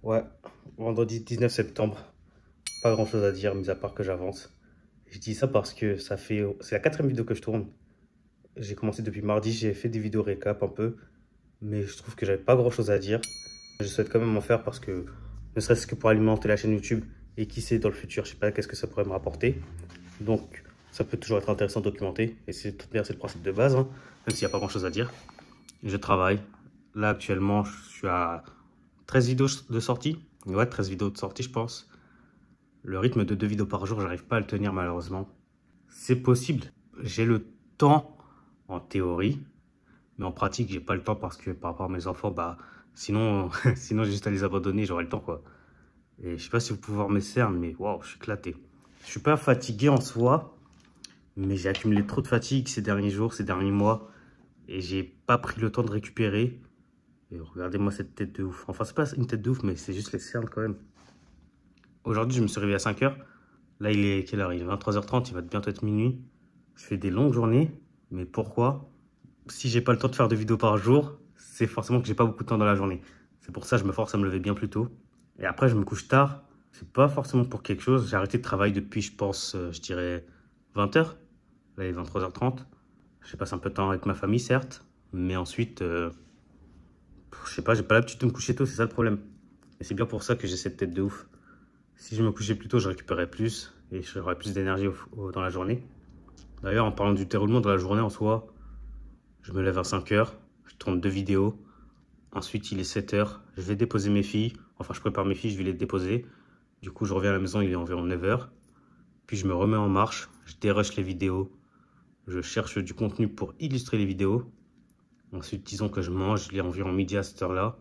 Ouais, vendredi 19 septembre. Pas grand chose à dire, mis à part que j'avance. Je dis ça parce que c'est la quatrième vidéo que je tourne. J'ai commencé depuis mardi, j'ai fait des vidéos récap un peu, mais je trouve que j'avais pas grand chose à dire. Je souhaite quand même en faire parce que, ne serait-ce que pour alimenter la chaîne YouTube, et qui sait dans le futur, je sais pas qu'est-ce que ça pourrait me rapporter. Donc, ça peut toujours être intéressant de documenter, et c'est le principe de base, hein, même s'il n'y a pas grand chose à dire. Je travaille. Là, actuellement, je suis à 13 vidéos de sortie. Ouais, 13 vidéos de sortie, je pense. Le rythme de 2 vidéos par jour, j'arrive pas à le tenir malheureusement. C'est possible. J'ai le temps en théorie, mais en pratique, j'ai pas le temps parce que par rapport à mes enfants, bah sinon, sinon j'ai juste à les abandonner, j'aurai le temps quoi. Et je sais pas si vous pouvez voir mes cernes, mais waouh, je suis éclaté. Je suis pas fatigué en soi, mais j'ai accumulé trop de fatigue ces derniers jours, ces derniers mois, et j'ai pas pris le temps de récupérer. Et regardez-moi cette tête de ouf. Enfin, c'est pas une tête de ouf, mais c'est juste les cernes quand même. Aujourd'hui, je me suis réveillé à 5 h. Là, il est quelle heure? Il est 23 h 30, il va bientôt être minuit. Je fais des longues journées, mais pourquoi? Si j'ai pas le temps de faire 2 vidéos par jour, c'est forcément que j'ai pas beaucoup de temps dans la journée. C'est pour ça que je me force à me lever bien plus tôt. Et après, je me couche tard. C'est pas forcément pour quelque chose. J'ai arrêté de travailler depuis, je pense, je dirais 20 h. Là, il est 23 h 30. J'ai passé un peu de temps avec ma famille, certes. Mais ensuite, je sais pas, j'ai pas l'habitude de me coucher tôt, c'est ça le problème. Et c'est bien pour ça que j'ai cette tête de ouf. Si je me couchais plus tôt, je récupérerais plus et j'aurais plus d'énergie dans la journée. D'ailleurs, en parlant du déroulement de la journée en soi, je me lève à 5 h, je tourne 2 vidéos. Ensuite, il est 7 h, je vais déposer mes filles. Enfin, je prépare mes filles, je vais les déposer. Du coup, je reviens à la maison, il est environ 9 h. Puis je me remets en marche, je dérush les vidéos. Je cherche du contenu pour illustrer les vidéos. Ensuite, disons que je mange, il est environ midi à cette heure-là.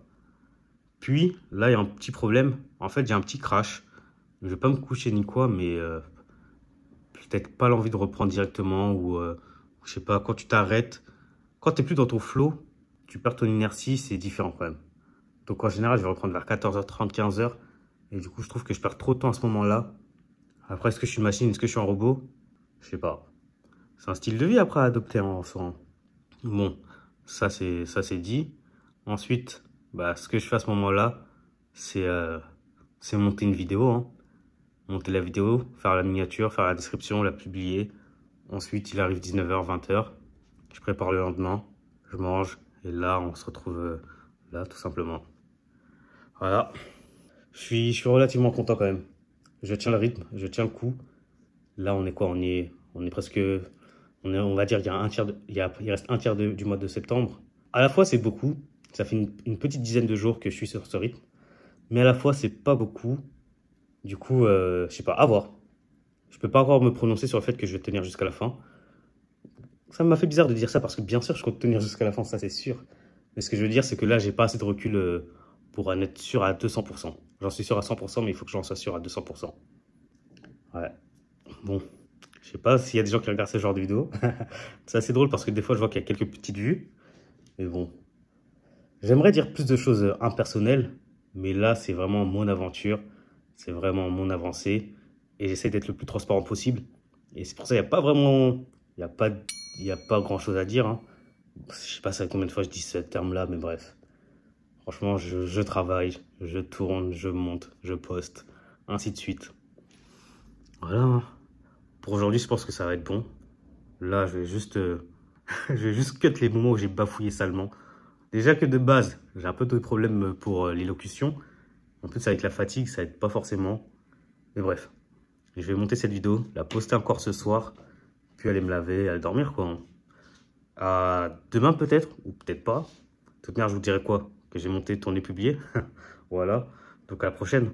Puis, là, il y a un petit problème. En fait, j'ai un petit crash. Je vais pas me coucher ni quoi, mais peut-être pas l'envie de reprendre directement ou je sais pas, quand tu t'arrêtes, quand tu n'es plus dans ton flow, tu perds ton inertie, c'est différent quand même. Donc en général, je vais reprendre vers 14 h 30, 15 h. Et du coup, je trouve que je perds trop de temps à ce moment-là. Après, est-ce que je suis une machine, est-ce que je suis un robot? Je sais pas. C'est un style de vie après à adopter en soi. Bon, ça c'est dit. Ensuite, bah, ce que je fais à ce moment-là, c'est monter une vidéo, hein. Monter la vidéo, faire la miniature, faire la description, la publier. Ensuite, il arrive 19 h, 20 h. Je prépare le lendemain, je mange. Et là, on se retrouve là, tout simplement. Voilà. Je suis relativement content quand même. Je tiens le rythme, je tiens le coup. Là, on est quoi? On est presque... on va dire qu'il y a un tiers il reste un tiers du mois de septembre. À la fois, c'est beaucoup. Ça fait une petite dizaine de jours que je suis sur ce rythme. Mais à la fois, c'est pas beaucoup. Du coup, je sais pas, à voir. Je peux pas encore me prononcer sur le fait que je vais tenir jusqu'à la fin. Ça m'a fait bizarre de dire ça parce que bien sûr, je compte tenir jusqu'à la fin, ça c'est sûr. Mais ce que je veux dire, c'est que là, j'ai pas assez de recul pour en être sûr à 200%. J'en suis sûr à 100%, mais il faut que j'en sois sûr à 200%. Ouais. Bon, je sais pas s'il y a des gens qui regardent ce genre de vidéo. C'est assez drôle parce que des fois, je vois qu'il y a quelques petites vues. Mais bon, j'aimerais dire plus de choses impersonnelles. Mais là, c'est vraiment mon aventure. C'est vraiment mon avancée. Et j'essaie d'être le plus transparent possible. Et c'est pour ça qu'il n'y a pas vraiment... Il y a pas grand-chose à dire, hein. Je sais pas ça combien de fois je dis ce terme-là, mais bref. Franchement, je travaille, je tourne, je monte, je poste, ainsi de suite. Voilà, hein. Pour aujourd'hui, je pense que ça va être bon. Là, je vais juste, je vais juste cut les moments où j'ai bafouillé salement. Déjà que de base, j'ai un peu de problème pour l'élocution. En plus, avec la fatigue, ça aide pas forcément. Mais bref, je vais monter cette vidéo, la poster encore ce soir, puis aller me laver, aller dormir, quoi. À demain peut-être, ou peut-être pas. De toute manière, je vous dirai quoi? Que j'ai monté, tourné, publié. Voilà. Donc à la prochaine.